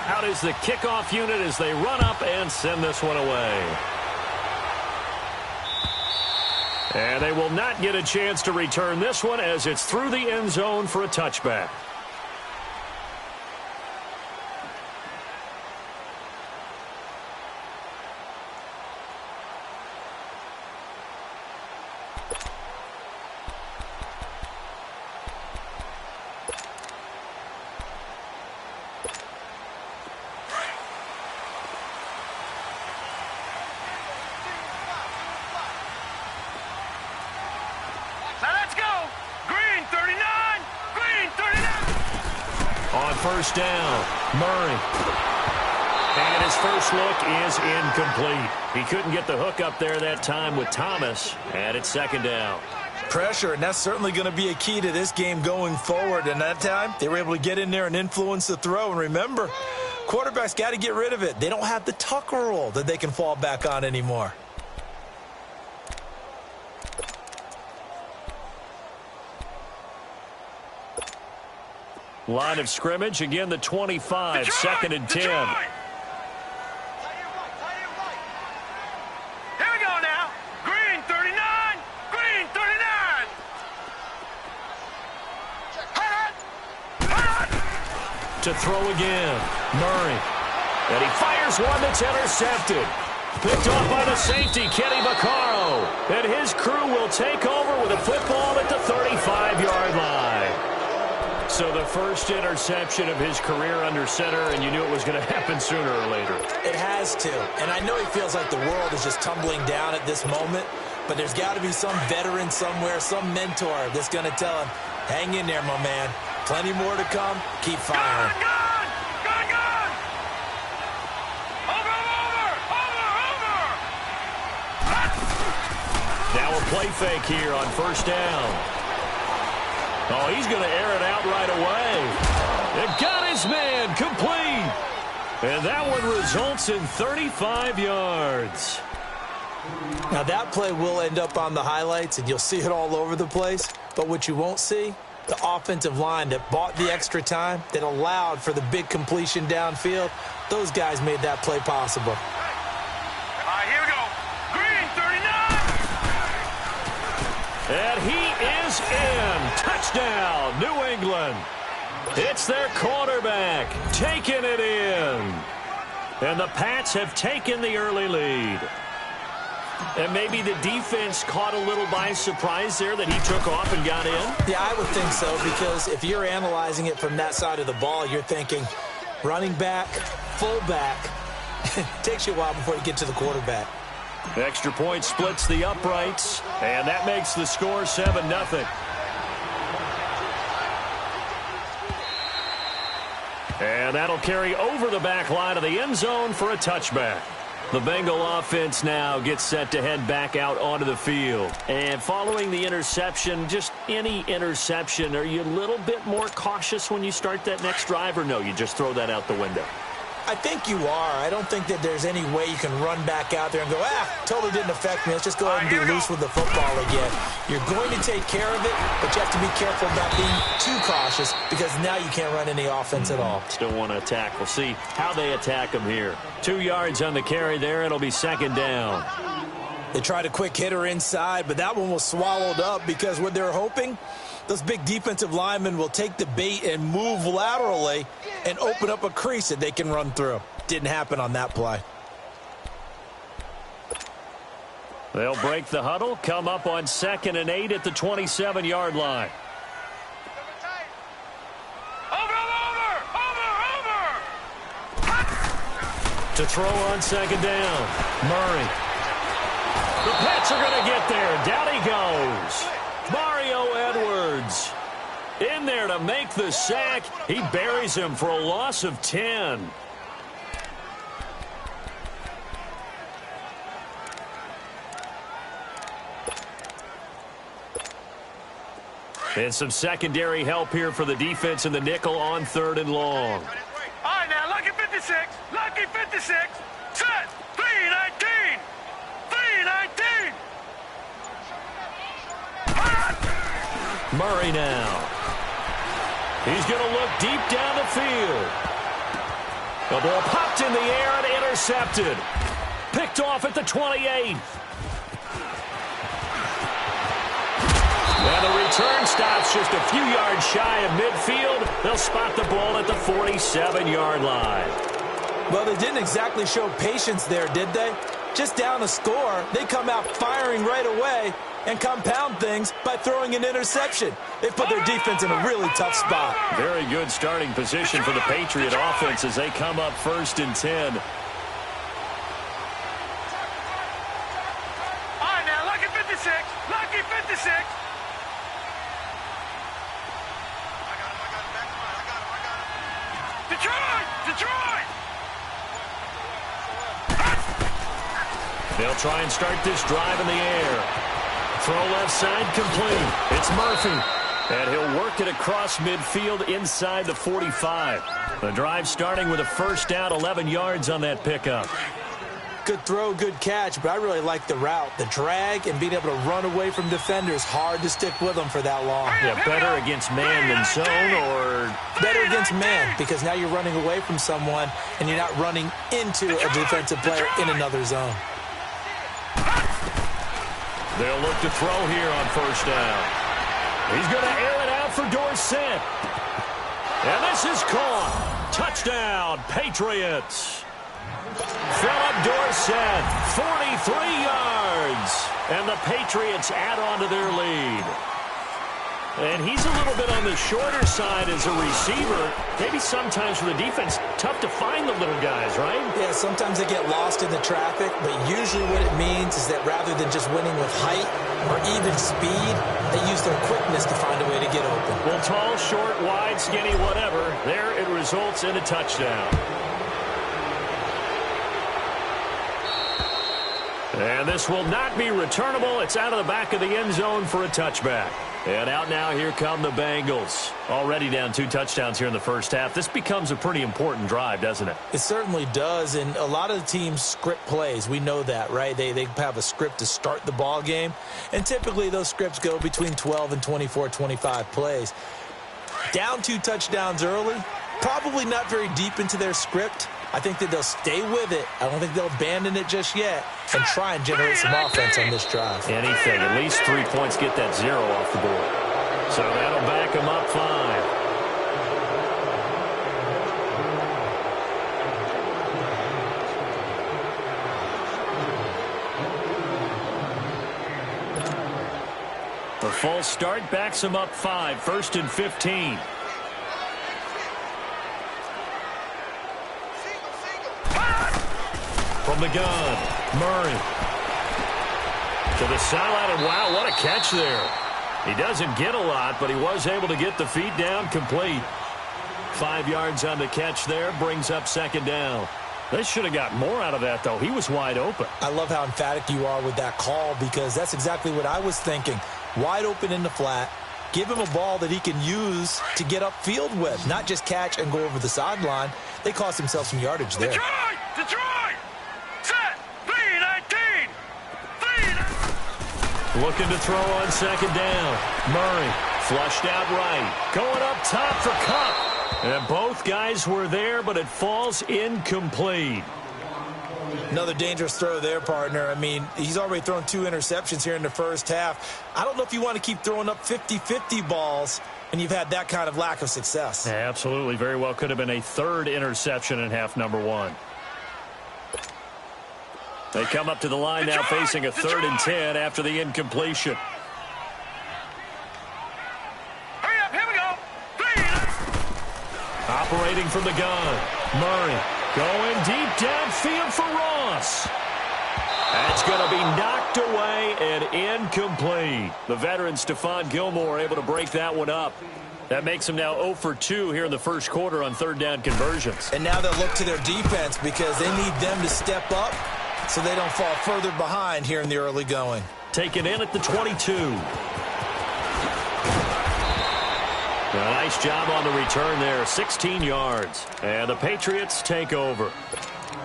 Out is the kickoff unit as they run up and send this one away. And they will not get a chance to return this one as it's through the end zone for a touchback. First down, Murray. And his first look is incomplete. He couldn't get the hook up there that time with Thomas, and it's second down. Pressure, and that's certainly going to be a key to this game going forward. And that time, they were able to get in there and influence the throw. And remember, quarterbacks got to get rid of it. They don't have the Tucker rule that they can fall back on anymore. Line of scrimmage, again the 25, second and 10. Here we go now. Green 39, green 39. To throw again, Murray. And he fires one that's intercepted. Picked off by the safety, Kenny Vaccaro. And his crew will take over with a football at the 35-yard line. So the first interception of his career under center, and you knew it was going to happen sooner or later. It has to. And I know he feels like the world is just tumbling down at this moment, but there's got to be some veteran somewhere, some mentor that's going to tell him, hang in there, my man. Plenty more to come. Keep firing. Gun! Over! Now a play fake here on first down. Oh, he's going to air it out right away. It got his man complete. And that one results in 35 yards. Now, that play will end up on the highlights, and you'll see it all over the place. But what you won't see, the offensive line that bought the extra time, that allowed for the big completion downfield, those guys made that play possible. Here we go. Green 39. And he is in. Touchdown, New England. It's their quarterback taking it in. And the Pats have taken the early lead. And maybe the defense caught a little by surprise there that he took off and got in? Yeah, I would think so, because if you're analyzing it from that side of the ball, you're thinking running back, fullback. It takes you a while before you get to the quarterback. Extra point splits the uprights, and that makes the score 7-0. And that'll carry over the back line of the end zone for a touchback. The Bengal offense now gets set to head back out onto the field. And following the interception, just any interception, are you a little bit more cautious when you start that next drive, or no, you just throw that out the window? I think you are. I don't think that there's any way you can run back out there and go, totally didn't affect me. Let's just go ahead and be loose with the football again. You're going to take care of it, but you have to be careful about being too cautious, because now you can't run any offense at all. Still want to attack. We'll see how they attack them here. 2 yards on the carry there. It'll be second down. They tried a quick hitter inside, but that one was swallowed up, because what they're hoping, those big defensive linemen will take the bait and move laterally and open up a crease that they can run through. Didn't happen on that play. They'll break the huddle, come up on 2nd and 8 at the 27-yard line. To throw on second down, Murray. The Pats are going to get there. Down he goes. Mario Edwards in there to make the sack. He buries him for a loss of 10. And some secondary help here for the defense in the nickel on 3rd and long. All right, now, lucky 56. Lucky 56. Set. 319. 319. Murray now. He's going to look deep down the field. The ball popped in the air and intercepted. Picked off at the 28. And the return stops just a few yards shy of midfield. They'll spot the ball at the 47-yard line. Well, they didn't exactly show patience there, did they? Just down a score, they come out firing right away and compound things by throwing an interception. They put their defense in a really tough spot. Very good starting position for the Patriot offense as they come up 1st and 10. All right, now, lucky 56. Lucky 56. Detroit! Detroit! They'll try and start this drive in the air. Throw left side complete. It's Murphy. And he'll work it across midfield inside the 45. The drive starting with a first down, 11 yards on that pickup. Good throw, good catch, but I really like the route. The drag and being able to run away from defenders, hard to stick with them for that long. Yeah, better against man than zone, or better against man, because now you're running away from someone and you're not running into a defensive player in another zone. They'll look to throw here on first down. He's going to air it out for Dorsett. And this is caught. Touchdown, Patriots. Philip Dorsett, 43 yards. And the Patriots add on to their lead. And he's a little bit on the shorter side as a receiver. Maybe sometimes for the defense, tough to find the little guys, right? Yeah, sometimes they get lost in the traffic, but usually what it means is that rather than just winning with height or even speed, they use their quickness to find a way to get open. Well, tall, short, wide, skinny, whatever, there it results in a touchdown. And this will not be returnable. It's out of the back of the end zone for a touchback. And out now, here come the Bengals. Already down 2 touchdowns here in the first half. This becomes a pretty important drive, doesn't it? It certainly does, and a lot of the teams script plays. We know that, right? They have a script to start the ball game, and typically those scripts go between 12 and 24, 25 plays. Down 2 touchdowns early, probably not very deep into their script. I think that they'll stay with it. I don't think they'll abandon it just yet and try and generate some offense on this drive. Anything. At least 3 points, get that 0 off the board. So that'll back them up 5. The full start backs them up 5. 1st and 15. From the gun, Murray. To the sideline, and wow, what a catch there. He doesn't get a lot, but he was able to get the feet down complete. 5 yards on the catch there, brings up 2nd down. They should have got more out of that, though. He was wide open. I love how emphatic you are with that call, because that's exactly what I was thinking. Wide open in the flat. Give him a ball that he can use to get upfield with, not just catch and go over the sideline. They cost themselves some yardage there. Detroit! Detroit! Set! 3-19! 3-19! Looking to throw on 2nd down. Murray flushed out right. Going up top for Cup. And both guys were there, but it falls incomplete. Another dangerous throw there, partner. I mean, he's already thrown 2 interceptions here in the first half. I don't know if you want to keep throwing up 50-50 balls, and you've had that kind of lack of success. Yeah, absolutely. Very well could have been a 3rd interception in half number 1. They come up to the line now facing a 3rd and 10 after the incompletion. Hurry up, here we go! 3! Operating from the gun, Murray going deep downfield for Ross. That's going to be knocked away and incomplete. The veteran Stephon Gilmore able to break that one up. That makes them now 0 for 2 here in the first quarter on 3rd down conversions. And now they'll look to their defense because they need them to step up so they don't fall further behind here in the early going. Taken in at the 22. A nice job on the return there, 16 yards. And the Patriots take over.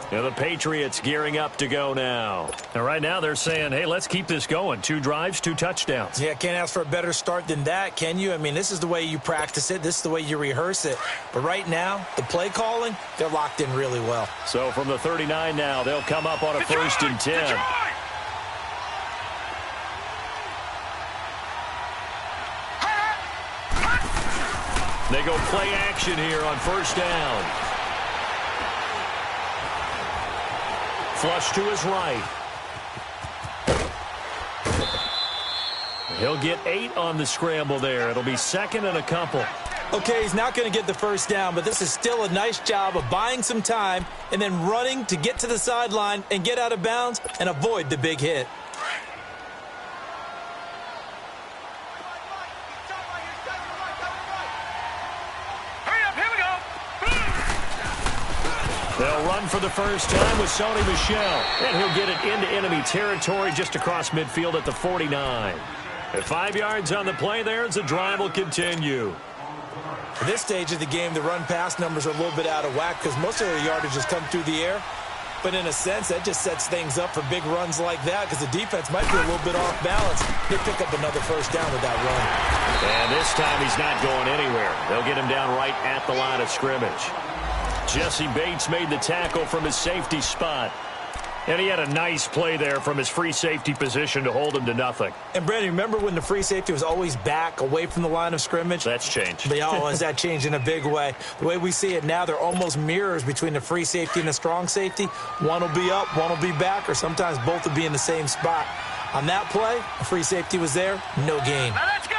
And the Patriots gearing up to go now. And right now they're saying, hey, let's keep this going. 2 drives, 2 touchdowns. Yeah, can't ask for a better start than that, can you? I mean, this is the way you practice it. This is the way you rehearse it. But right now, the play calling, they're locked in really well. So from the 39 now, they'll come up on a first and 10. They go play action here on first down. Flush to his right. He'll get 8 on the scramble there. It'll be 2nd and a couple. Okay, he's not going to get the first down, but this is still a nice job of buying some time and then running to get to the sideline and get out of bounds and avoid the big hit. They'll run for the first time with Sony Michel. And he'll get it into enemy territory just across midfield at the 49. At 5 yards on the play there as the drive will continue. At this stage of the game, the run-pass numbers are a little bit out of whack because most of their yardage has come through the air. But in a sense, that just sets things up for big runs like that because the defense might be a little bit off balance. They pick up another first down with that run. And this time he's not going anywhere. They'll get him down right at the line of scrimmage. Jesse Bates made the tackle from his safety spot. And he had a nice play there from his free safety position to hold him to nothing. And, Brandon, remember when the free safety was always back away from the line of scrimmage? That's changed. But, oh, has that changed in a big way? The way we see it now, they're almost mirrors between the free safety and the strong safety. One will be up, one will be back, or sometimes both will be in the same spot. On that play, the free safety was there, no gain. Now let's go.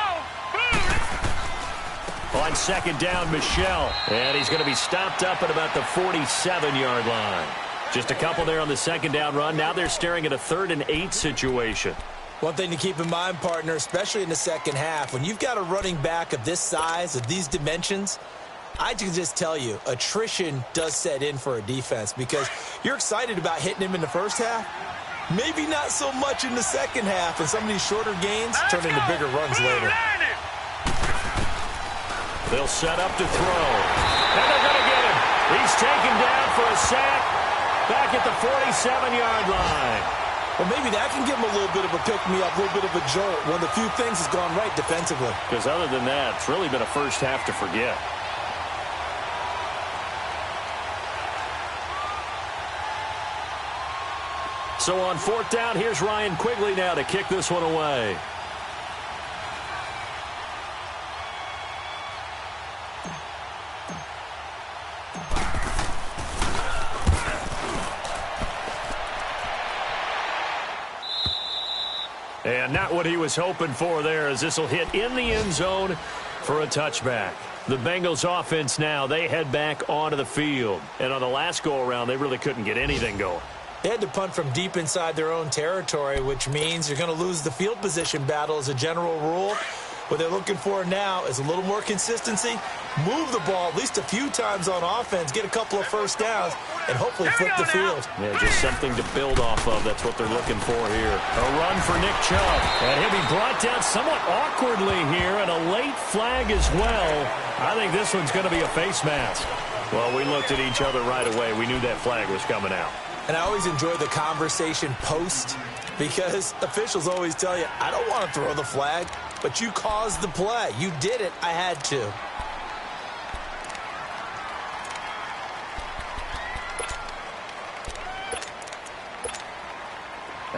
On second down, Michel. And he's going to be stopped up at about the 47-yard line. Just a couple there on the second down run. Now they're staring at a 3rd and 8 situation. One thing to keep in mind, partner, especially in the second half, when you've got a running back of this size, of these dimensions, I can just tell you, attrition does set in for a defense because you're excited about hitting him in the first half. Maybe not so much in the second half, and some of these shorter gains turn into bigger runs later. They'll set up to throw. And they're going to get him. He's taken down for a sack back at the 47-yard line. Well, maybe that can give him a little bit of a pick-me-up, a little bit of a jolt. One of the few things has gone right defensively. Because other than that, it's really been a first half to forget. So on 4th down, here's Ryan Quigley now to kick this one away. And not what he was hoping for there, as this will hit in the end zone for a touchback. The Bengals offense now, they head back onto the field. And on the last go-around, they really couldn't get anything going. They had to punt from deep inside their own territory, which means you're going to lose the field position battle as a general rule. What they're looking for now is a little more consistency, move the ball at least a few times on offense, get a couple of first downs, and hopefully flip the field. Yeah, just something to build off of. That's what they're looking for here. A run for Nick Chubb. And he'll be brought down somewhat awkwardly here, and a late flag as well. I think this one's going to be a face mask. Well, we looked at each other right away. We knew that flag was coming out. And I always enjoy the conversation post because officials always tell you, I don't want to throw the flag, but you caused the play. You did it. I had to.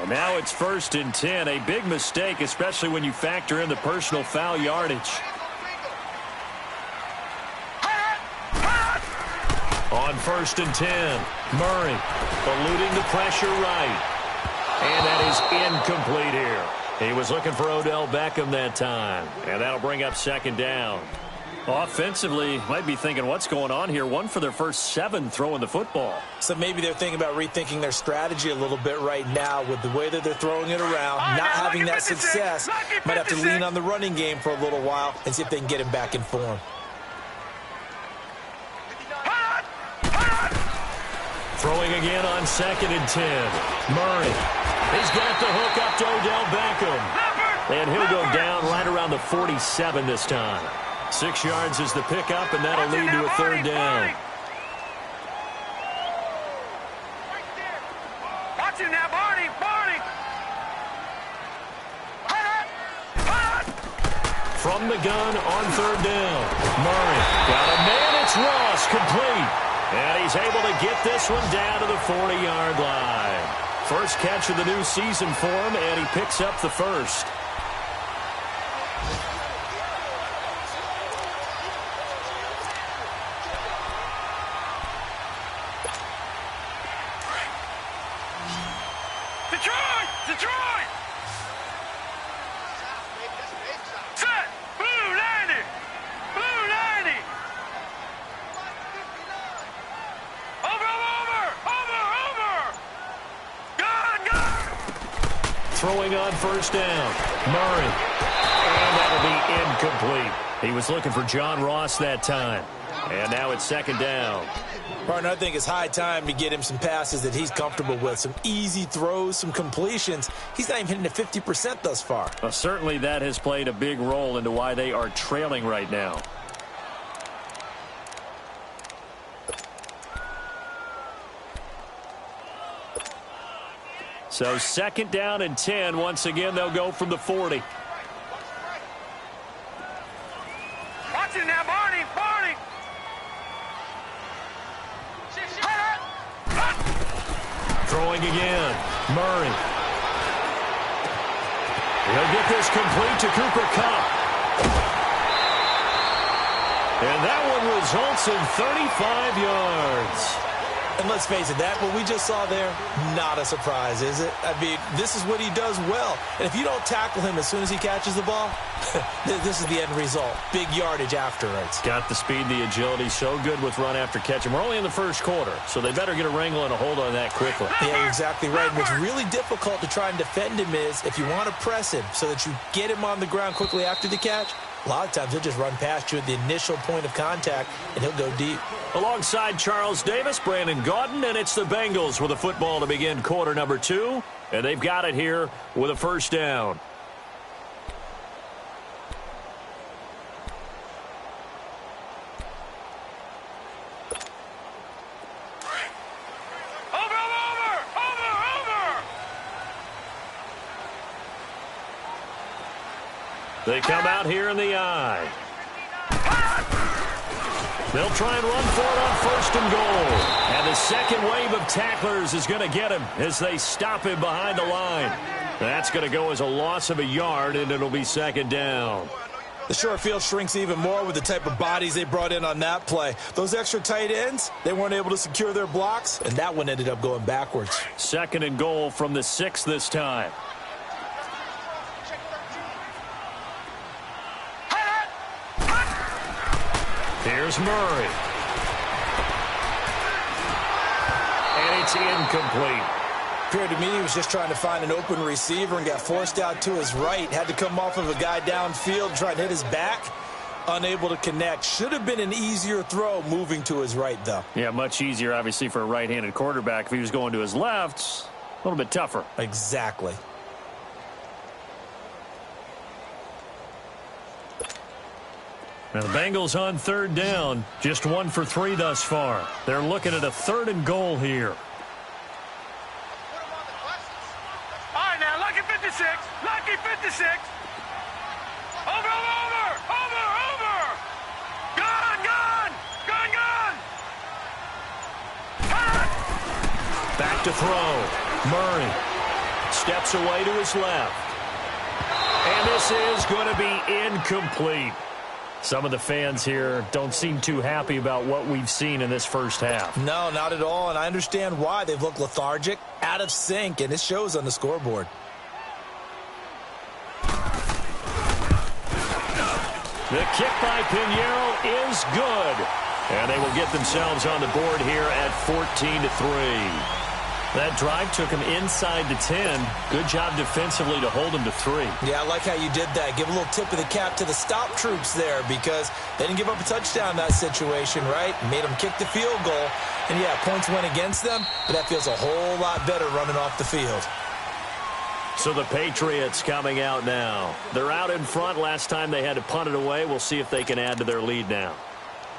And now it's 1st and 10. A big mistake, especially when you factor in the personal foul yardage. On 1st and 10, Murray eluding the pressure right. And that is incomplete here. He was looking for Odell Beckham that time. And that'll bring up 2nd down. Offensively, might be thinking, what's going on here? 1 for their first 7 throwing the football. So maybe they're thinking about rethinking their strategy a little bit right now with the way that they're throwing it around, not having that success. Might have to lean on the running game for a little while and see if they can get him back in form. Throwing again on 2nd and 10. Murray. He's got the hook up to Odell Beckham. And he'll go down right around the 47 this time. 6 yards is the pickup, and that'll lead to a 3rd down. from the gun on third down. Murray got a man. It's Ross, complete. And he's able to get this one down to the 40-yard line. First catch of the new season for him, and he picks up the first. Detroit! Detroit! Set! Blue 90! Blue 90! Over! Gun! Throwing on first down. Murray. And that'll be incomplete. He was looking for John Ross that time. And now it's second down. Partner, I think it's high time to get him some passes that he's comfortable with. Some easy throws, some completions. He's not even hitting the 50% thus far. Well, certainly that has played a big role into why they are trailing right now. So second down and 10. Once again, they'll go from the 40. Watch it now, Barney! Barney! Throwing again. Murray. He'll get this complete to Cooper Kupp. And that one results in 35 yards. And let's face it, that what we just saw there, not a surprise, is it? I mean, this is what he does well. And if you don't tackle him as soon as he catches the ball, this is the end result. Big yardage afterwards. Got the speed, the agility, so good with run after catch. And we're only in the first quarter, so they better get a wrangle and a hold on that quickly. Yeah, you're exactly right. What's really difficult to try and defend him is if you want to press him so that you get him on the ground quickly after the catch, a lot of times he'll just run past you at the initial point of contact, and he'll go deep. Alongside Charles Davis, Brandon Gaudin, and it's the Bengals with a football to begin quarter number 2. And they've got it here with a first down. They come out here in the eye. They'll try and run for it on first and goal. And the second wave of tacklers is going to get him as they stop him behind the line. That's going to go as a loss of a yard, and it'll be second down. The short field shrinks even more with the type of bodies they brought in on that play. Those extra tight ends, they weren't able to secure their blocks, and that one ended up going backwards. Second and goal from the 6 this time. Here's Murray. And it's incomplete. Appeared to me he was just trying to find an open receiver and got forced out to his right. Had to come off of a guy downfield, try to hit his back. Unable to connect. Should have been an easier throw moving to his right, though. Yeah, much easier, obviously, for a right-handed quarterback. If he was going to his left, a little bit tougher. Exactly. Now the Bengals on third down, just 1 for 3 thus far. They're looking at a third and goal here. All right, now, lucky 56. Lucky 56. Over. Gun. Back to throw. Murray steps away to his left. And this is going to be incomplete. Some of the fans here don't seem too happy about what we've seen in this first half. No, not at all, and I understand why. They've looked lethargic, out of sync, and it shows on the scoreboard. The kick by Pinheiro is good. And they will get themselves on the board here at 14-3. That drive took him inside the 10. Good job defensively to hold him to 3. Yeah, I like how you did that. Give a little tip of the cap to the stop troops there because they didn't give up a touchdown in that situation, right? Made them kick the field goal. And, yeah, points went against them, but that feels a whole lot better running off the field. So the Patriots coming out now. They're out in front. Last time they had to punt it away. We'll see if they can add to their lead now.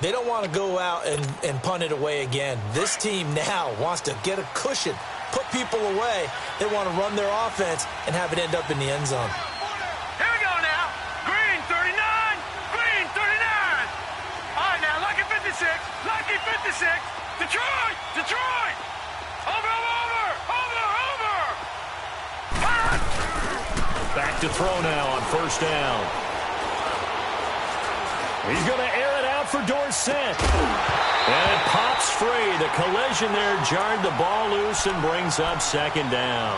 They don't want to go out and punt it away again. This team now wants to get a cushion, put people away. They want to run their offense and have it end up in the end zone. Here we go now. Green 39. to throw now on first down. He's going to air it out for Dorsett. And it pops free. The collision there jarred the ball loose and brings up second down.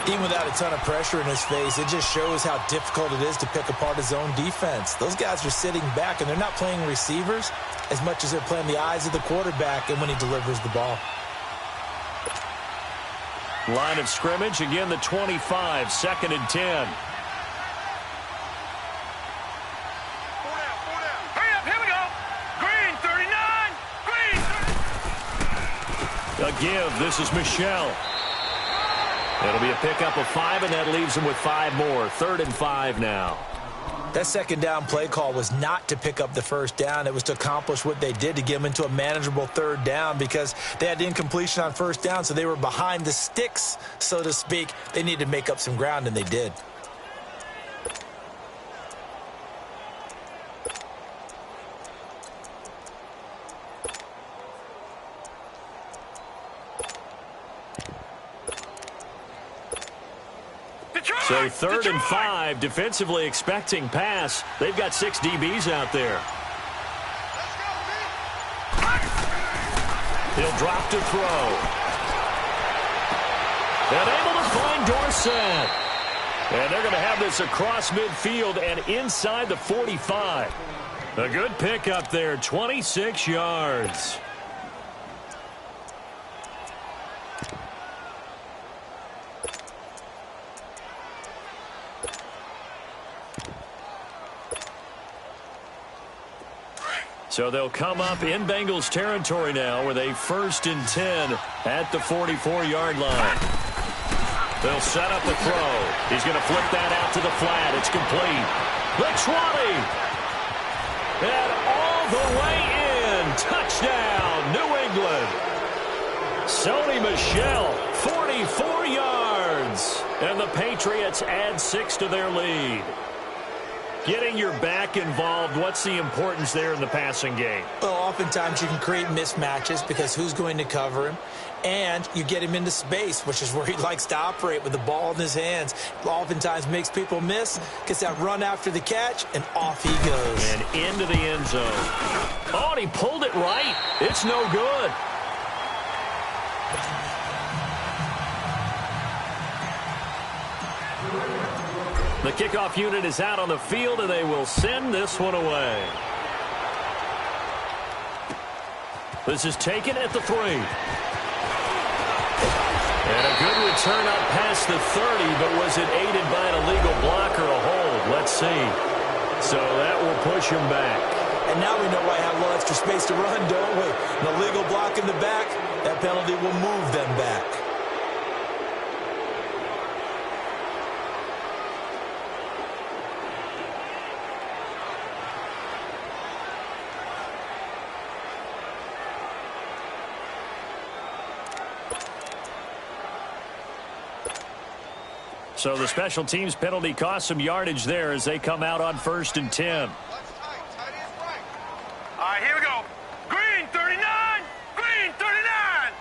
Even without a ton of pressure in his face, it just shows how difficult it is to pick apart his own defense. Those guys are sitting back, and they're not playing receivers as much as they're playing the eyes of the quarterback and when he delivers the ball. Line of scrimmage, again the 25, 2nd and 10. Hurry up, here we go. Green, 39. Green. A give, this is Michelle. It'll be a pickup of 5, and that leaves him with 5 more. 3rd and 5 now. That second down play call was not to pick up the first down. It was to accomplish what they did, to get them into a manageable 3rd down, because they had incompletion on first down, so they were behind the sticks, so to speak. They needed to make up some ground, and they did. So 3rd and 5, defensively expecting pass. They've got 6 DBs out there. He'll drop to throw. And able to find Dorsett. And they're going to have this across midfield and inside the 45. A good pickup there, 26 yards. So they'll come up in Bengals territory now with a 1st and 10 at the 44-yard line. They'll set up the throw. He's going to flip that out to the flat. It's complete. The 20. And all the way in. Touchdown, New England. Sony Michel, 44 yards. And the Patriots add 6 to their lead. Getting your back involved, what's the importance there in the passing game? Well, oftentimes you can create mismatches because who's going to cover him? And you get him into space, which is where he likes to operate with the ball in his hands. Oftentimes makes people miss, gets that run after the catch, and off he goes. And into the end zone. Oh, and he pulled it right. It's no good. The kickoff unit is out on the field, and they will send this one away. This is taken at the 3. And a good return up past the 30, but was it aided by an illegal block or a hold? Let's see. So that will push him back. And now we know why I have a little extra space to run, don't we? An illegal block in the back, that penalty will move them back. So the special teams penalty cost some yardage there as they come out on 1st and 10. All right, here we go. Green, 39. Green, 39.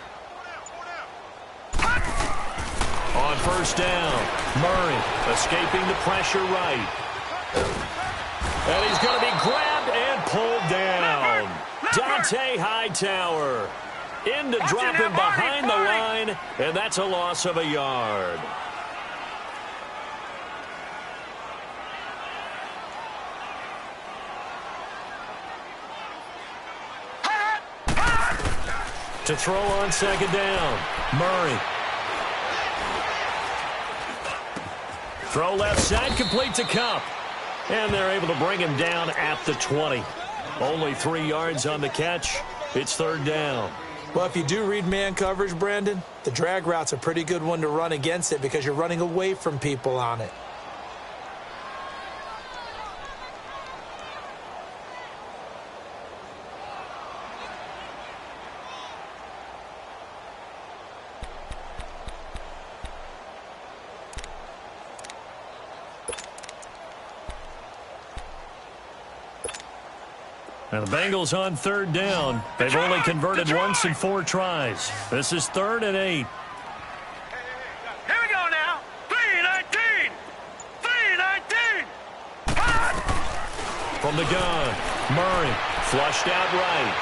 On 1st down, Murray escaping the pressure right. And he's going to be grabbed and pulled down. Dante Hightower in to drop him behind the line, and that's a loss of a yard. To throw on 2nd down, Murray. Throw left side, complete to Kupp. And they're able to bring him down at the 20. Only 3 yards on the catch. It's 3rd down. Well, if you do read man coverage, Brandon, the drag route's a pretty good one to run against it because you're running away from people on it. And the Bengals on 3rd down. They've only converted once in 4 tries. This is 3rd and 8. Here we go now. 3-19. from the gun. Murray flushed out right.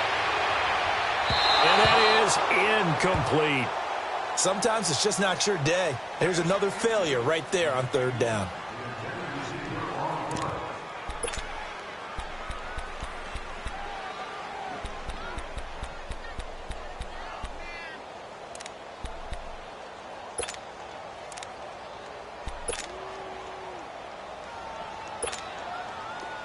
And that is incomplete. Sometimes it's just not your day. There's another failure right there on third down.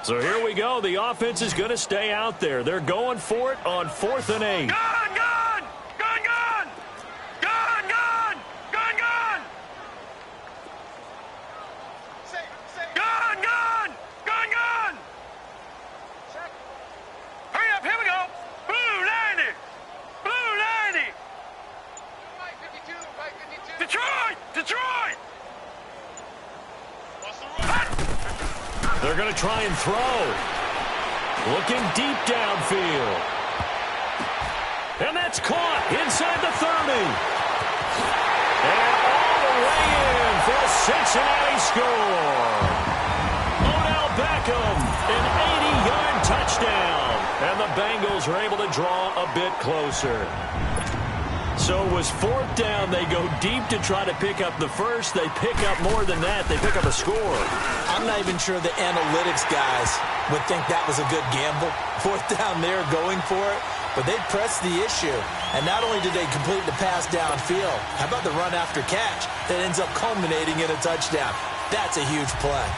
So here we go. The offense is going to stay out there. They're going for it on 4th and 8. Gun, gun! Gun, gun! Gun, gun! Gun, gun! Gun, gun! Gun, gun! Hurry up, here we go! Blue 90! Blue 90! Detroit! Detroit! They're going to try and throw. Looking deep downfield. And that's caught inside the 30. And all the way in for a Cincinnati score. Odell Beckham, an 80-yard touchdown. And the Bengals are able to draw a bit closer. So it was 4th down. They go deep to try to pick up the first. They pick up more than that. They pick up a score. I'm not even sure the analytics guys would think that was a good gamble. 4th down there going for it. But they pressed the issue. And not only did they complete the pass downfield, how about the run after catch that ends up culminating in a touchdown? That's a huge play.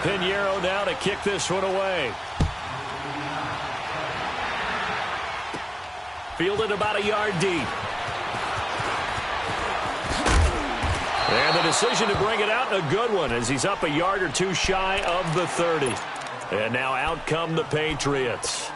Pinheiro now to kick this one away. Fielded about a yard deep. And the decision to bring it out, a good one, as he's up a yard or two shy of the 30. And now out come the Patriots.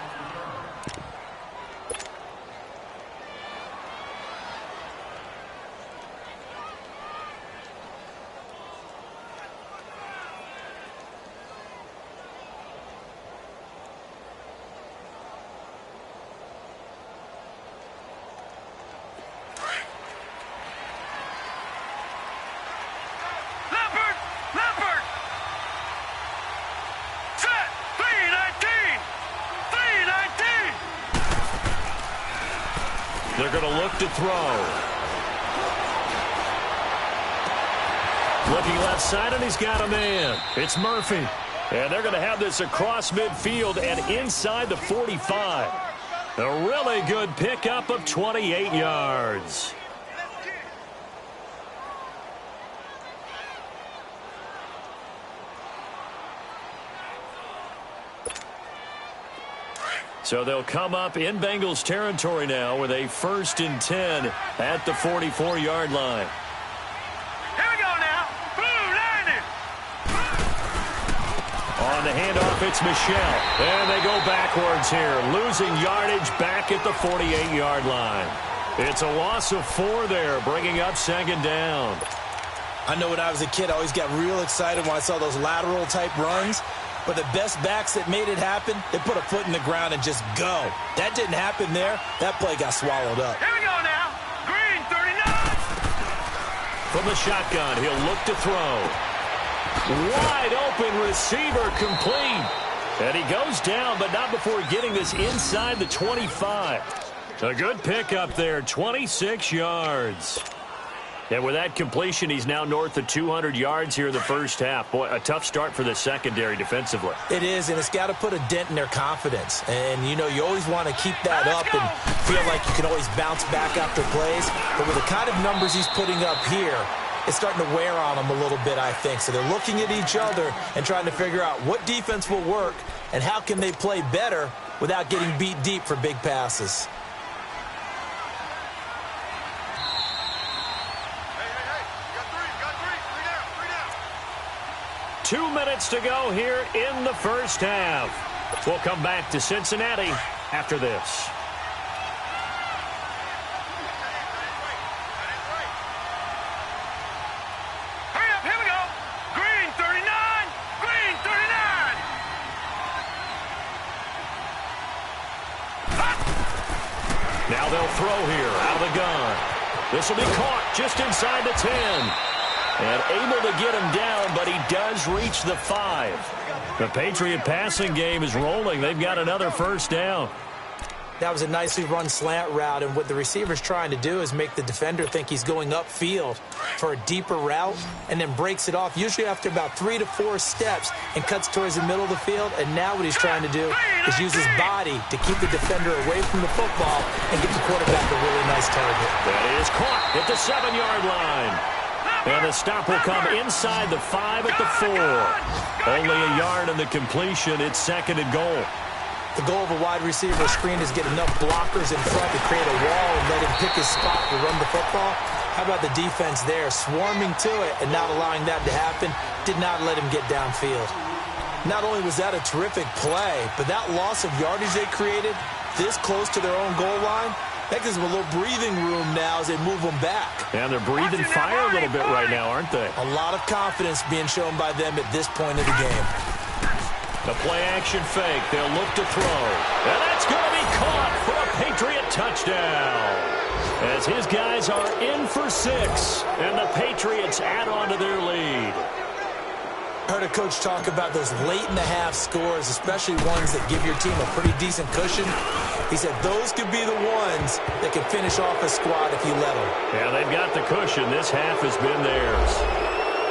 They're going to look to throw. Looking left side, and he's got a man. It's Murphy. And they're going to have this across midfield and inside the 45. A really good pickup of 28 yards. So they'll come up in Bengals territory now with a 1st and 10 at the 44-yard line. Here we go now. Blue 90. On the handoff, it's Michelle. And they go backwards here, losing yardage back at the 48-yard line. It's a loss of 4 there, bringing up 2nd down. I know when I was a kid, I always got real excited when I saw those lateral-type runs. But the best backs that made it happen, they put a foot in the ground and just go. That didn't happen there. That play got swallowed up. Here we go now. Green 39. From the shotgun, he'll look to throw. Wide open receiver complete. And he goes down, but not before getting this inside the 25. A good pickup there, 26 yards. And with that completion, he's now north of 200 yards here in the first half. Boy, a tough start for the secondary defensively. It is, and it's got to put a dent in their confidence. And, you know, you always want to keep that up and feel like you can always bounce back after plays. But with the kind of numbers he's putting up here, it's starting to wear on them a little bit, I think. So they're looking at each other and trying to figure out what defense will work and how can they play better without getting beat deep for big passes. 2 minutes to go here in the first half. We'll come back to Cincinnati after this. Hurry up, here we go. Green 39. Green 39. Now they'll throw here out of the gun. This will be caught just inside the 10. And able to get him down, but he does reach the 5. The Patriot passing game is rolling. They've got another first down. That was a nicely run slant route, and what the receiver's trying to do is make the defender think he's going upfield for a deeper route and then breaks it off, usually after about 3 to 4 steps, and cuts towards the middle of the field. And now what he's trying to do is use his body to keep the defender away from the football and give the quarterback a really nice target. That is caught at the 7-yard line. And the stop will come inside the 5 at the 4. Only a yard on the completion. It's 2nd and goal. The goal of a wide receiver screen is get enough blockers in front to create a wall and let him pick his spot to run the football. How about the defense there, swarming to it and not allowing that to happen? Did not let him get downfield. Not only was that a terrific play, but that loss of yardage they created this close to their own goal line, that gives them a little breathing room now as they move them back. And they're breathing fire a little bit right now, aren't they? A lot of confidence being shown by them at this point of the game. The play-action fake. They'll look to throw. And that's going to be caught for a Patriot touchdown. As his guys are in for 6. And the Patriots add on to their lead. Heard a coach talk about those late-in-the-half scores, especially ones that give your team a pretty decent cushion. He said those could be the ones that can finish off a squad if you let them. Yeah, they've got the cushion. This half has been theirs.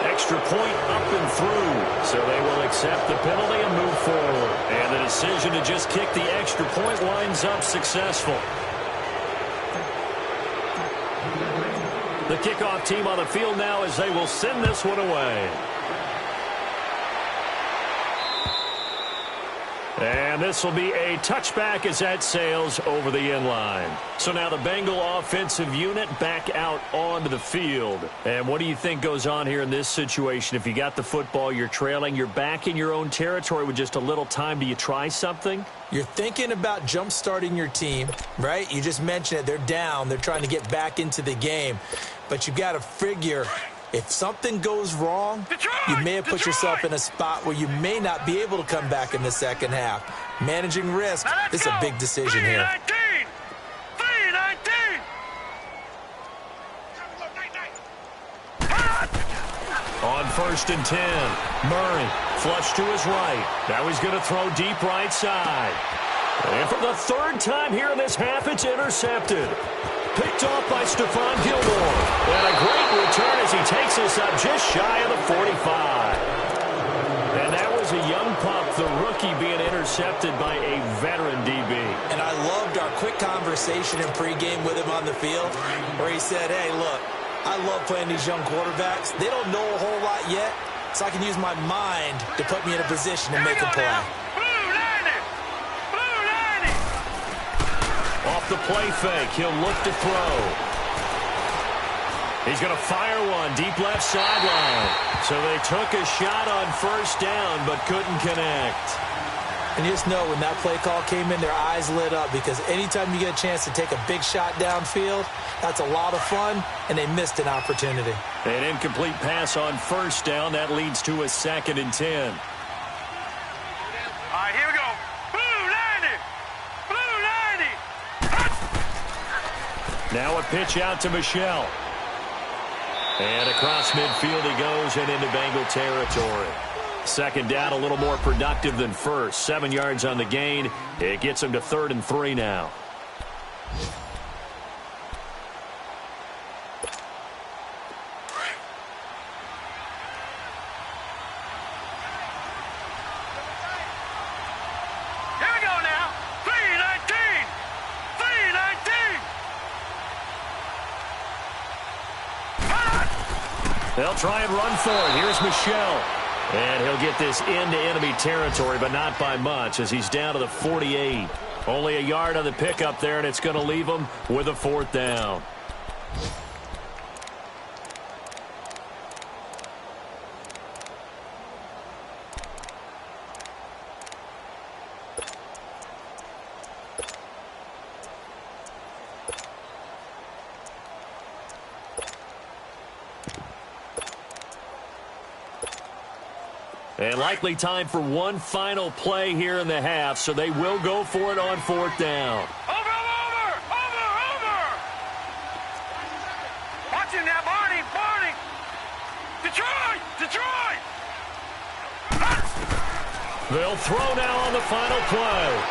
Extra point up and through, so they will accept the penalty and move forward. And the decision to just kick the extra point winds up successful. The kickoff team on the field now as they will send this one away. And this will be a touchback as that sails over the end line. So now the Bengal offensive unit back out onto the field. And what do you think goes on here in this situation? If you got the football, you're trailing, you're back in your own territory with just a little time. Do you try something? You're thinking about jump-starting your team, right? You just mentioned it. They're down. They're trying to get back into the game. But you got to figure, if something goes wrong, you may have put yourself in a spot where you may not be able to come back in the second half. Managing risk, this is a big decision here. 3-19. On 1st and 10, Murray flush to his right. Now he's going to throw deep right side. And for the 3rd time here in this half, it's intercepted. Picked off by Stephon Gilmore. And a great return as he takes us up just shy of the 45. And that was a young pup, the rookie, being intercepted by a veteran DB. And I loved our quick conversation in pregame with him on the field where he said, hey, look, I love playing these young quarterbacks. They don't know a whole lot yet, so I can use my mind to put me in a position to make a play. Off the play fake, he'll look to throw. He's going to fire one deep left sideline. So they took a shot on 1st down, but couldn't connect. And you just know when that play call came in, their eyes lit up, because anytime you get a chance to take a big shot downfield, that's a lot of fun, and they missed an opportunity. An incomplete pass on 1st down. That leads to a 2nd and 10. All right, here we go. Now a pitch out to Michelle. And across midfield he goes and into Bengal territory. 2nd down, a little more productive than 1st. 7 yards on the gain. It gets him to 3rd and 3 now. They'll try and run for it. Here's Michelle. And he'll get this into enemy territory, but not by much as he's down to the 48. Only a yard on the pickup there, and it's going to leave him with a 4th down. And likely time for one final play here in the half, so they will go for it on 4th down. Over! Watch him now, Barney! They'll throw now on the final play.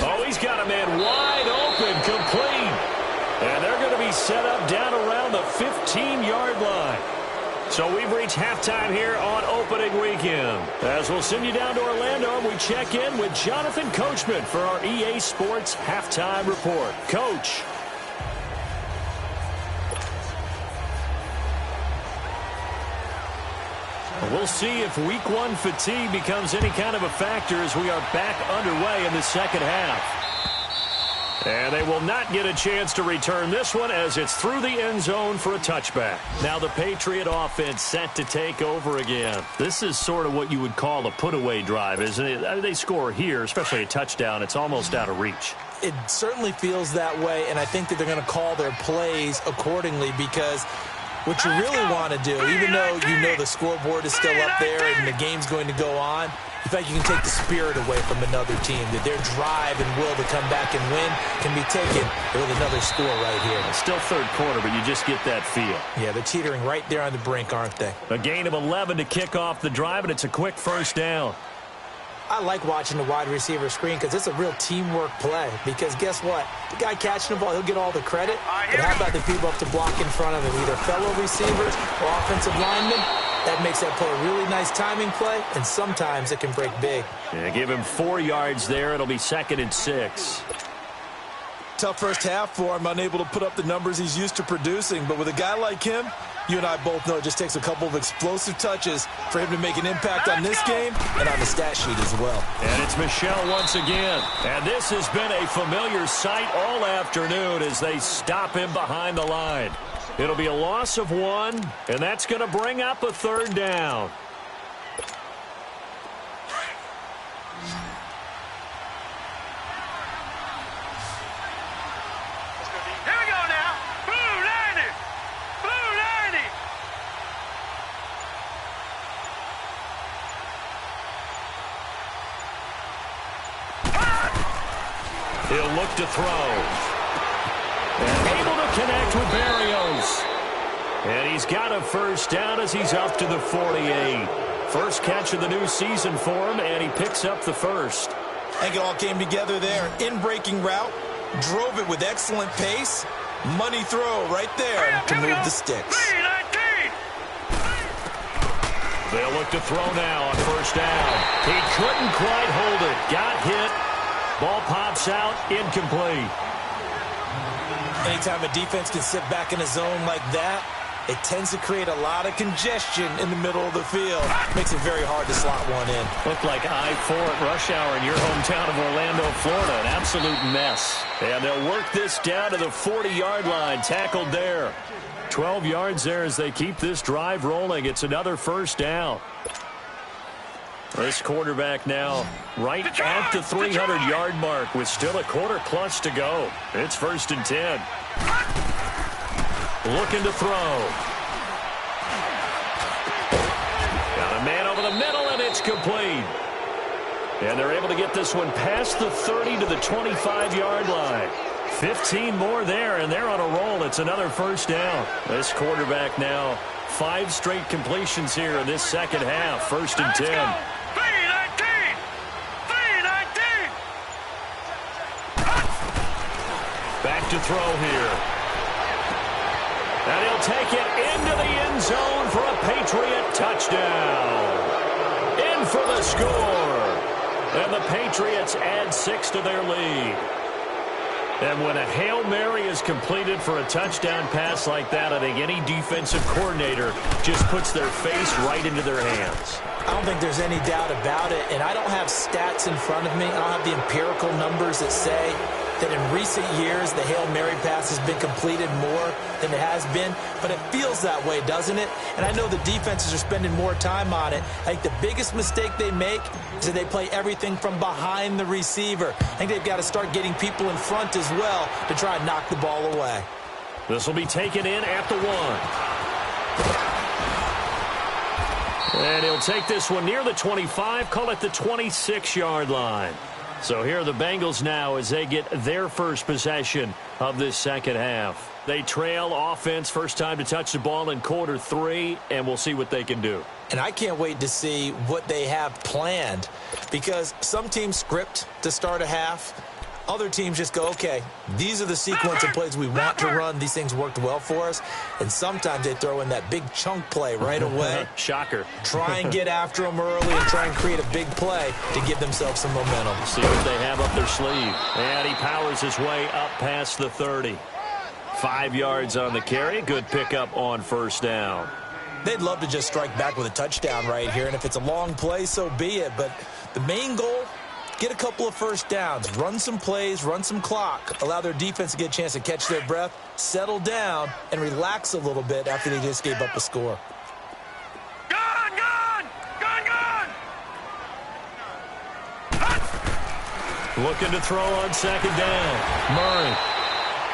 Oh, he's got a man wide open, complete. And they're going to be set up down around the 15-yard line. So we've reached halftime here on opening weekend. As we'll send you down to Orlando, and we check in with Jonathan Coachman for our EA Sports Halftime Report. Coach. We'll see if week one fatigue becomes any kind of a factor as we are back underway in the second half. And they will not get a chance to return this one as it's through the end zone for a touchback. Now the Patriot offense set to take over again. This is sort of what you would call a put-away drive, isn't it? They score here, especially a touchdown. It's almost out of reach. It certainly feels that way, and I think that they're going to call their plays accordingly because what you really want to do, even though you know the scoreboard is still up there and the game's going to go on, in fact, you can take the spirit away from another team, that their drive and will to come back and win can be taken with another score right here. It's still third quarter, but you just get that feel. Yeah, they're teetering right there on the brink, aren't they? A gain of 11 to kick off the drive, and it's a quick first down. I like watching the wide receiver screen because it's a real teamwork play. Because guess what? The guy catching the ball, he'll get all the credit. But how about the people up to block in front of him, either fellow receivers or offensive linemen? That makes that play a really nice timing play, and sometimes it can break big. Yeah, give him 4 yards there. It'll be 2nd and 6. Tough first half for him, unable to put up the numbers he's used to producing. But with a guy like him, you and I both know it just takes a couple of explosive touches for him to make an impact on this game and on the stat sheet as well. And it's Michel once again. And this has been a familiar sight all afternoon as they stop him behind the line. It'll be a loss of 1, and that's going to bring up a third down. Here we go now. Blue 90. Blue 90. He'll look to throw. And able to connect with Barrios. And he's got a first down as he's up to the 48. First catch of the new season for him, and he picks up the first. I think it all came together there. In-breaking route, drove it with excellent pace. Money throw right there to move the sticks. 319. They'll look to throw now on first down. He couldn't quite hold it. Got hit. Ball pops out, incomplete. Anytime a defense can sit back in a zone like that, it tends to create a lot of congestion in the middle of the field. Makes it very hard to slot one in. Looked like I-4 at rush hour in your hometown of Orlando, Florida. An absolute mess. And they'll work this down to the 40-yard line. Tackled there. 12 yards there as they keep this drive rolling. It's another first down. This quarterback now right at the 300-yard mark with still a quarter plus to go. It's 1st and 10. Looking to throw. Got a man over the middle, and it's complete. And they're able to get this one past the 30 to the 25-yard line. 15 more there, and they're on a roll. It's another first down. This quarterback now 5 straight completions here in this second half. 1st and 10. Back to throw here. And he'll take it into the end zone for a Patriot touchdown. In for the score. And the Patriots add 6 to their lead. And when a Hail Mary is completed for a touchdown pass like that, I think any defensive coordinator just puts their face right into their hands. I don't think there's any doubt about it, and I don't have stats in front of me. I don't have the empirical numbers that say that in recent years the Hail Mary pass has been completed more than it has been, but it feels that way, doesn't it? And I know the defenses are spending more time on it. I think the biggest mistake they make is that they play everything from behind the receiver. I think they've got to start getting people in front as well to try and knock the ball away. This will be taken in at the 1. And he'll take this one near the 25, call it the 26-yard line. So here are the Bengals now as they get their first possession of this second half. They trail offense, first time to touch the ball in quarter 3, and we'll see what they can do. And I can't wait to see what they have planned, because some teams script to start a half. Other teams just go, okay, these are the sequence of plays we want to run. These things worked well for us. And sometimes they throw in that big chunk play right away. Shocker. Try and get after them early and try and create a big play to give themselves some momentum. See what they have up their sleeve. And he powers his way up past the 30. 5 yards on the carry. Good pickup on first down. They'd love to just strike back with a touchdown right here. And if it's a long play, so be it. But the main goal, get a couple of first downs, run some plays, run some clock, allow their defense to get a chance to catch their breath, settle down, and relax a little bit after they just gave up a score. Gone, gone! Gone, gone! Looking to throw on second down. Murray.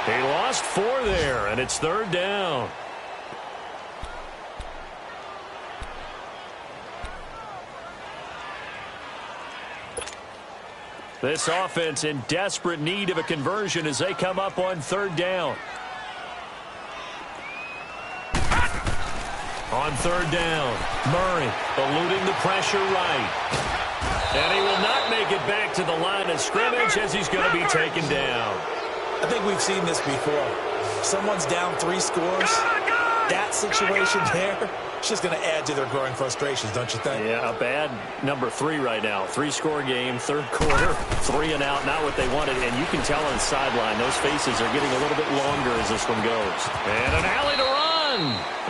He lost 4 there, and it's third down. This offense in desperate need of a conversion as they come up on third down. On third down, Murray eluding the pressure right. And he will not make it back to the line of scrimmage as he's going to be taken down. I think we've seen this before. Someone's down 3 scores. That situation there, it's just going to add to their growing frustrations, don't you think? Yeah, a bad number 3 right now. 3-score game, third quarter, 3 and out, not what they wanted. And you can tell on the sideline, those faces are getting a little bit longer as this one goes. And an alley to run.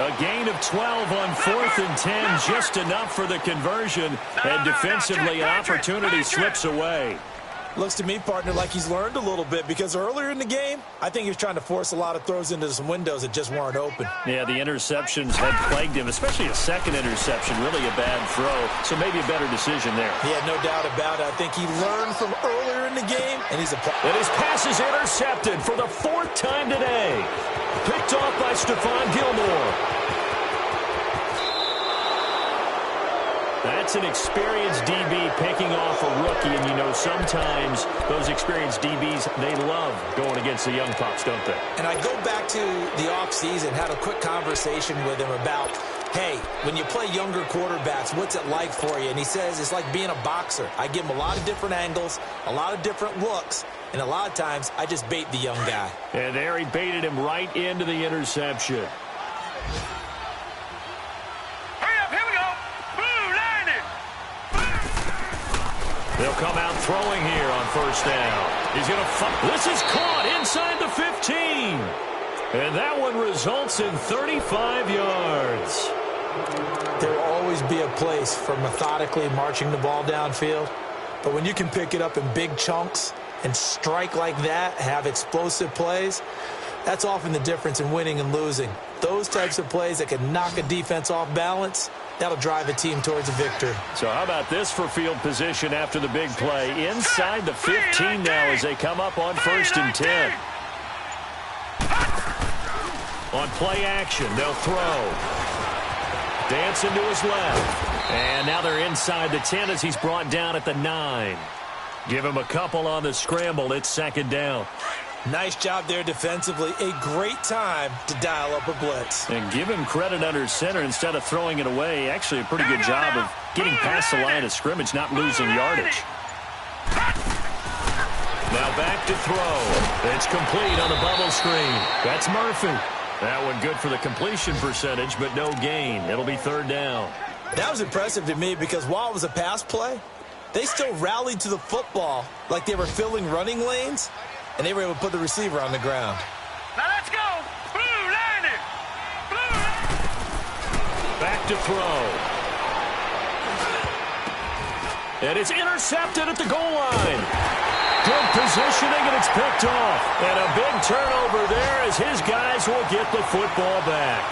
A gain of 12 on 4th and 10, just enough for the conversion. And defensively, an opportunity slips away. Looks to me, partner, like he's learned a little bit, because earlier in the game, I think he was trying to force a lot of throws into some windows that just weren't open. Yeah, the interceptions had plagued him, especially a second interception, really a bad throw. So maybe a better decision there. Yeah, no doubt about it. I think he learned from earlier in the game, and he's and his pass is intercepted for the 4th time today. Picked off by Stephon Gilmore. That's an experienced DB picking off a rookie, and you know sometimes those experienced DBs, they love going against the young pups, don't they? And I go back to the offseason, had a quick conversation with him about, hey, when you play younger quarterbacks, what's it like for you? And he says it's like being a boxer. I give him a lot of different angles, a lot of different looks, and a lot of times I just bait the young guy. And there he baited him right into the interception. They'll come out throwing here on first down. He's going to this is caught inside the 15. And that one results in 35 yards. There will always be a place for methodically marching the ball downfield. But when you can pick it up in big chunks and strike like that, have explosive plays, that's often the difference in winning and losing. Those types of plays that can knock a defense off balance, that'll drive a team towards a victory. So how about this for field position after the big play? Inside the 15 now as they come up on 1st and 10. On play action, they'll throw. Dancing to his left. And now they're inside the 10 as he's brought down at the 9. Give him a couple on the scramble. It's 2nd down. Nice job there defensively. A great time to dial up a blitz. And give him credit under center instead of throwing it away. Actually, a pretty good job of getting past the line of scrimmage, not losing yardage. Now back to throw. It's complete on the bubble screen. That's Murphy. That one good for the completion percentage, but no gain. It'll be 3rd down. That was impressive to me because while it was a pass play, they still rallied to the football like they were filling running lanes. And they were able to put the receiver on the ground. Now let's go. Blue line it. Blue. Back to throw. And it's intercepted at the goal line. Good positioning, and it's picked off. And a big turnover there as his guys will get the football back.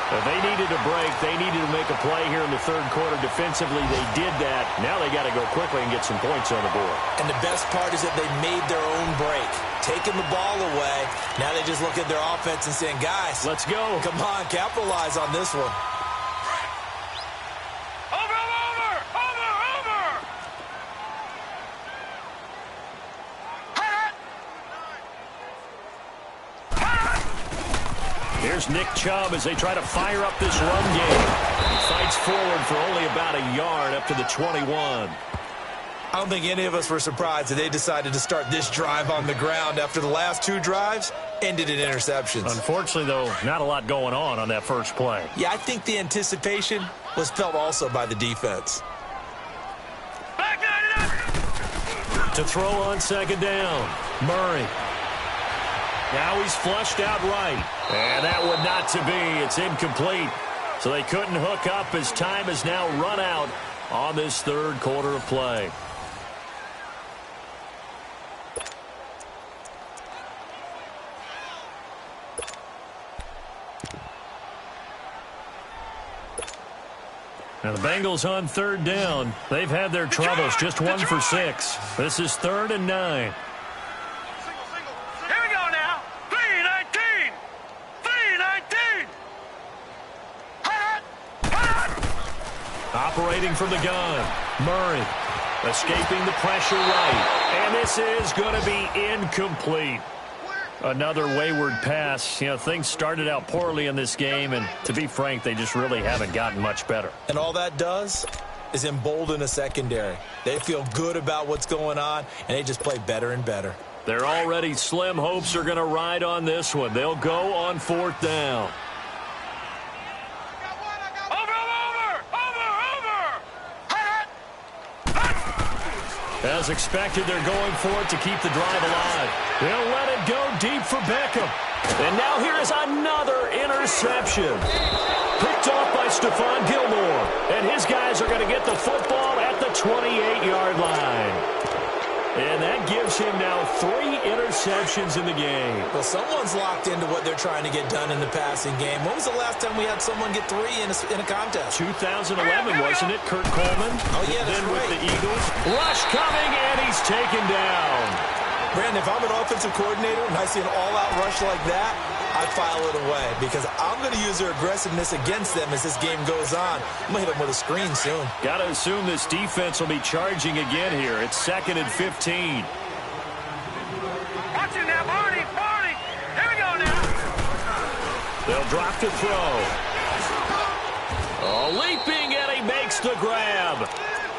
If they needed a break, they needed to make a play here in the 3rd quarter. Defensively, they did that. Now they got to go quickly and get some points on the board. And the best part is that they made their own break. Taking the ball away. Now they just look at their offense and saying, guys, let's go. Come on, capitalize on this one. Over. Here's Nick Chubb as they try to fire up this run game. He fights forward for only about a yard up to the 21. I don't think any of us were surprised that they decided to start this drive on the ground after the last two drives ended in interceptions. Unfortunately, though, not a lot going on that first play. Yeah, I think the anticipation was felt also by the defense. To throw on second down, Murray. Now he's flushed out right. And that would not to be. It's incomplete. So they couldn't hook up as time has now run out on this third quarter of play. Now the Bengals on third down. They've had their troubles, just 1 for 6. This is 3rd and 9. Here we go now. 3-19. 3-19. Operating from the gun. Murray escaping the pressure right. And this is going to be incomplete. Another wayward pass. You know, things started out poorly in this game, and to be frank, they just really haven't gotten much better. And all that does is embolden a secondary. They feel good about what's going on, and they just play better and better. Their already slim hopes are going to ride on this one. They'll go on 4th down. As expected, they're going for it to keep the drive alive. They'll let it go deep for Beckham. And now here is another interception. Picked off by Stephon Gilmore. And his guys are going to get the football at the 28-yard line. And that gives him now 3 interceptions in the game. Well, someone's locked into what they're trying to get done in the passing game. When was the last time we had someone get 3 in a contest? 2011, wasn't it? Kurt Coleman. Oh, yeah, that's then right. With the Eagles. Rush coming, and he's taken down. Brandon, if I'm an offensive coordinator and I see an all-out rush like that, I file it away because I'm going to use their aggressiveness against them as this game goes on. I'm going to hit them with a screen soon. Got to assume this defense will be charging again here. It's 2nd and 15. Watch it now, Barney. Here we go now. They'll drop to throw. Oh, leaping, and he makes the grab.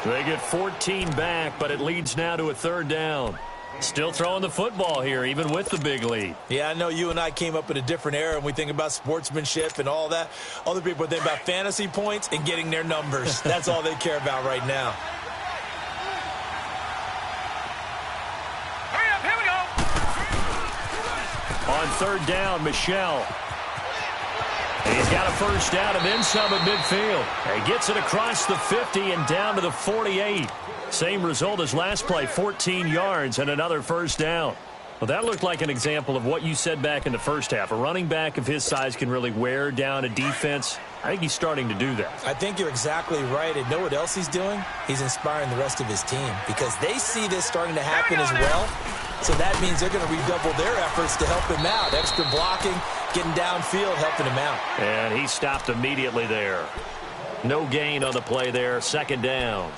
They get 14 back, but it leads now to a 3rd down. Still throwing the football here, even with the big lead. Yeah, I know you and I came up in a different era, and we think about sportsmanship and all that. Other people think about fantasy points and getting their numbers. That's all they care about right now. Hurry up, here we go. On 3rd down, Michel. He's got a first down and then some at midfield. He gets it across the 50 and down to the 48. Same result as last play, 14 yards and another first down. Well, that looked like an example of what you said back in the first half. A running back of his size can really wear down a defense. I think he's starting to do that. I think you're exactly right. And know what else he's doing? He's inspiring the rest of his team because they see this starting to happen as well. So that means they're going to redouble their efforts to help him out. Extra blocking, getting downfield, helping him out. And he stopped immediately there. No gain on the play there. 2nd down.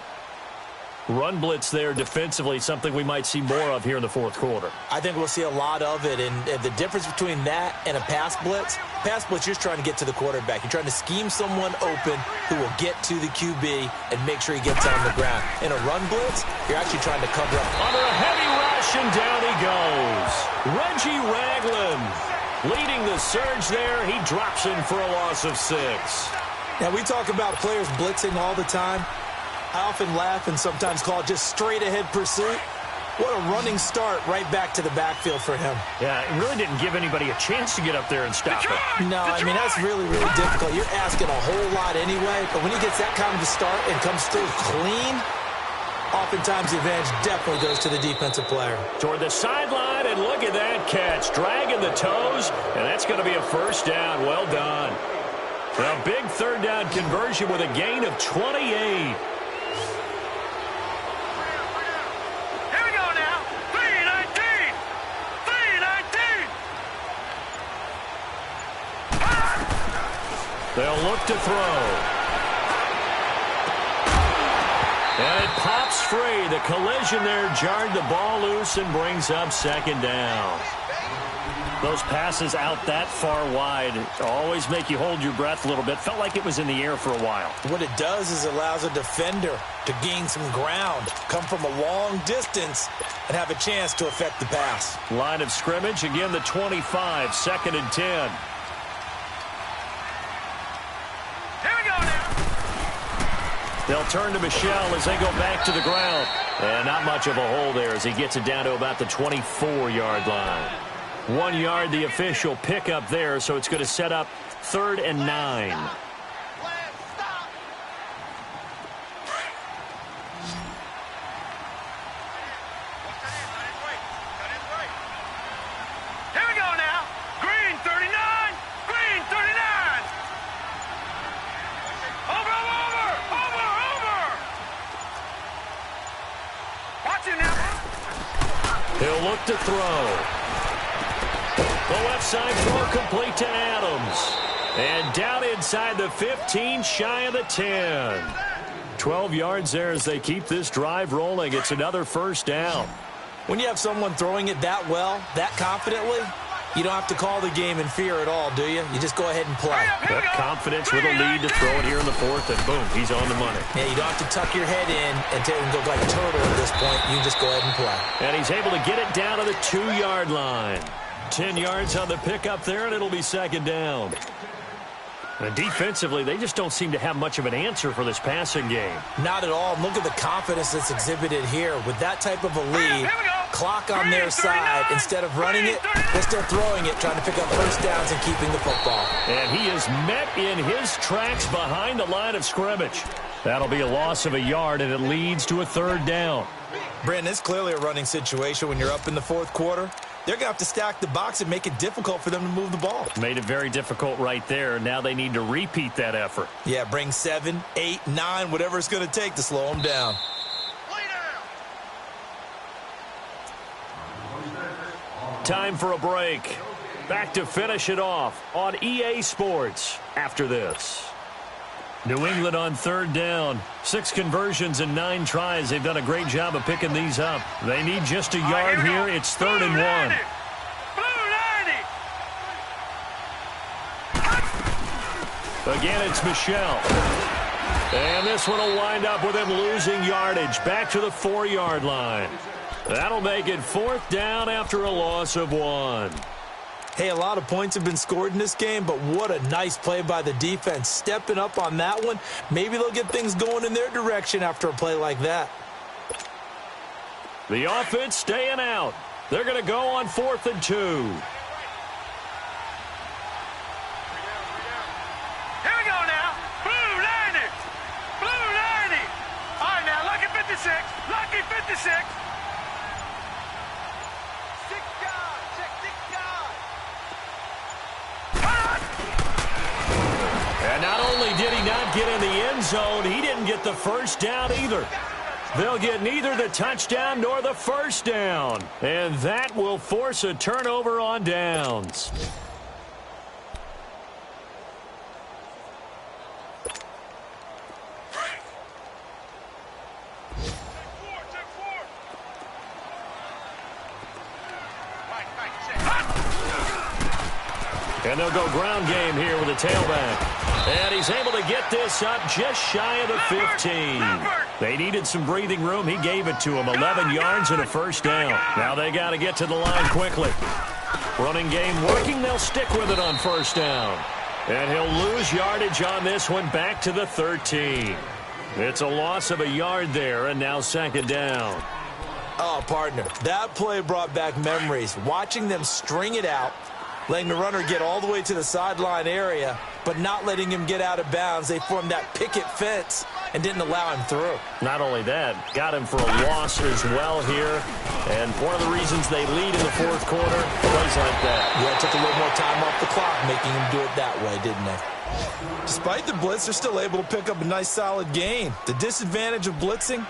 Run blitz there defensively, something we might see more of here in the 4th quarter. I think we'll see a lot of it, and the difference between that and a pass blitz, you're just trying to get to the quarterback. You're trying to scheme someone open who will get to the QB and make sure he gets on the ground. In a run blitz, you're actually trying to cover up. Under a heavy rush, and down he goes. Reggie Ragland leading the surge there. He drops in for a loss of 6. Now, we talk about players blitzing all the time. I often laugh and sometimes call it just straight-ahead pursuit. What a running start right back to the backfield for him. Yeah, it really didn't give anybody a chance to get up there and stop it. No, I mean, that's really, really difficult. You're asking a whole lot anyway, but when he gets that kind of a start and comes through clean, oftentimes the advantage definitely goes to the defensive player. Toward the sideline, and look at that catch. Dragging the toes, and that's going to be a first down. Well done. A big 3rd down conversion with a gain of 28. They'll look to throw. And it pops free. The collision there jarred the ball loose and brings up 2nd down. Those passes out that far wide always make you hold your breath a little bit. Felt like it was in the air for a while. What it does is it allows a defender to gain some ground, come from a long distance, and have a chance to affect the pass. Line of scrimmage, again the 25, 2nd and 10. Here we go now. They'll turn to Michel as they go back to the ground. And not much of a hole there as he gets it down to about the 24-yard line. 1 yard, the official pickup there, so it's going to set up 3rd and 9. Here we go now. Green 39. Green 39. Over. Watch it now. He'll look to throw. The left side throw complete to Adams. And down inside the 15, shy of the 10. 12 yards there as they keep this drive rolling. It's another 1st down. When you have someone throwing it that well, that confidently, you don't have to call the game in fear at all, do you? You just go ahead and play. That confidence with a lead to throw it here in the 4th, and boom, he's on the money. Yeah, you don't have to tuck your head in and go like a turtle at this point. You just go ahead and play. And he's able to get it down to the 2-yard line. 10 yards on the pickup there, and it'll be 2nd down. And defensively, they just don't seem to have much of an answer for this passing game. Not at all. Look at the confidence that's exhibited here. With that type of a lead, clock on their side, instead of running it, they're still throwing it, trying to pick up 1st downs and keeping the football. And he is met in his tracks behind the line of scrimmage. That'll be a loss of a yard, and it leads to a 3rd down. Brandon, it's clearly a running situation when you're up in the 4th quarter. They're going to have to stack the box and make it difficult for them to move the ball. Made it very difficult right there. Now they need to repeat that effort. Yeah, bring 7, 8, 9, whatever it's going to take to slow them down. Time for a break. Back to finish it off on EA Sports after this. New England on 3rd down. 6 conversions and 9 tries. They've done a great job of picking these up. They need just a yard here. It's 3rd and 1. Again, it's Michel. And this one will wind up with him losing yardage. Back to the 4-yard line. That'll make it 4th down after a loss of 1. Hey, a lot of points have been scored in this game, but what a nice play by the defense. Stepping up on that one, maybe they'll get things going in their direction after a play like that. The offense staying out. They're going to go on 4th and 2. Here we go now. Blue 90. Blue 90. All right, now, lucky 56. Lucky 56. And not only did he not get in the end zone, he didn't get the 1st down either. They'll get neither the touchdown nor the 1st down. And that will force a turnover on downs. And they'll go ground game here with a tailback. And he's able to get this up just shy of the 15. They needed some breathing room. He gave it to him. 11 yards and a 1st down. Now they got to get to the line quickly. Running game working. They'll stick with it on 1st down. And he'll lose yardage on this one back to the 13. It's a loss of a yard there, and now 2nd down. Oh, partner, that play brought back memories. Watching them string it out, letting the runner get all the way to the sideline area, but not letting him get out of bounds. They formed that picket fence and didn't allow him through. Not only that, got him for a loss as well here. And one of the reasons they lead in the 4th quarter, plays like that. Yeah, it took a little more time off the clock, making him do it that way, didn't they? Despite the blitz, they're still able to pick up a nice, solid gain. The disadvantage of blitzing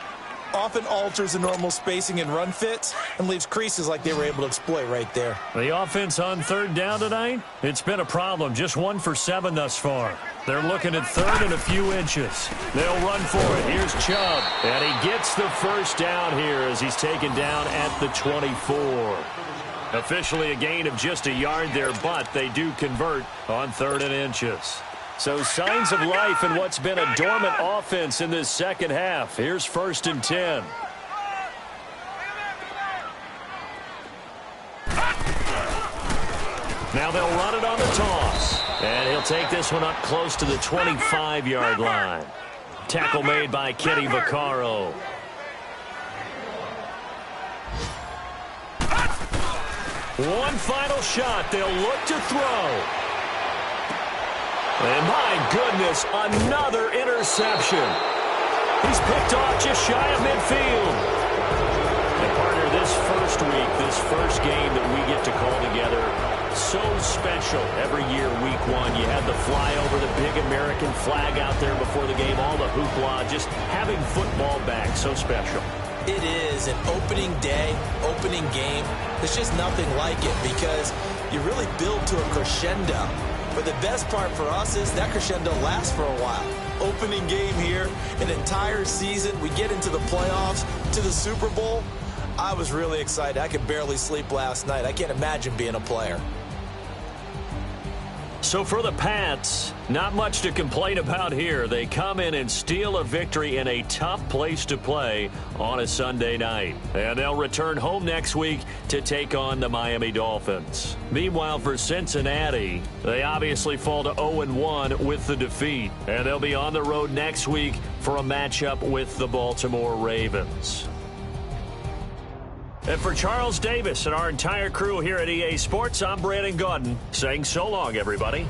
often alters the normal spacing and run fits and leaves creases like they were able to exploit right there. The offense on 3rd down tonight, it's been a problem. Just 1 for 7 thus far. They're looking at 3rd and a few inches. They'll run for it. Here's Chubb. And he gets the 1st down here as he's taken down at the 24. Officially a gain of just a yard there, but they do convert on 3rd and inches. So signs of life in what's been a dormant offense in this second half. Here's 1st and 10. Now they'll run it on the toss. And he'll take this one up close to the 25-yard line. Tackle made by Kenny Vaccaro. One final shot. They'll look to throw. And my goodness, another interception. He's picked off just shy of midfield. And partner, this first week, this first game that we get to call together, so special. Every year, week 1, you had the flyover, the big American flag out there before the game, all the hoopla, just having football back, so special. It is an opening day, opening game. There's just nothing like it because you really build to a crescendo. But the best part for us is that crescendo lasts for a while. Opening game here, an entire season. We get into the playoffs, to the Super Bowl. I was really excited. I could barely sleep last night. I can't imagine being a player. So for the Pats, not much to complain about here. They come in and steal a victory in a tough place to play on a Sunday night. And they'll return home next week to take on the Miami Dolphins. Meanwhile, for Cincinnati, they obviously fall to 0-1 with the defeat. And they'll be on the road next week for a matchup with the Baltimore Ravens. And for Charles Davis and our entire crew here at EA Sports, I'm Brandon Gaudin saying so long, everybody.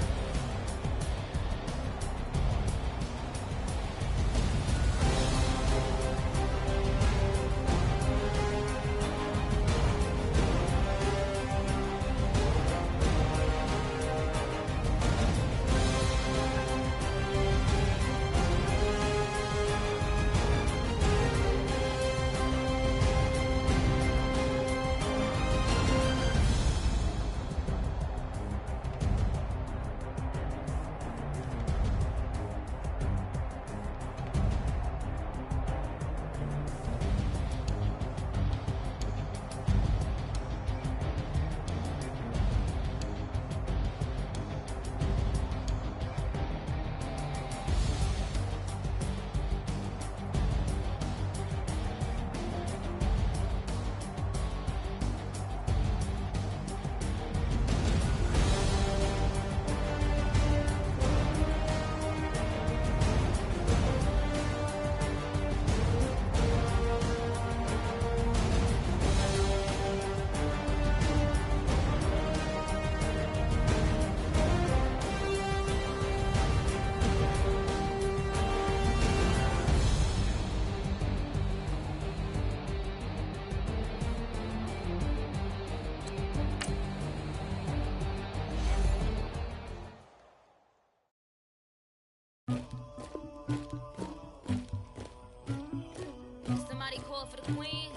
Somebody call for the queen.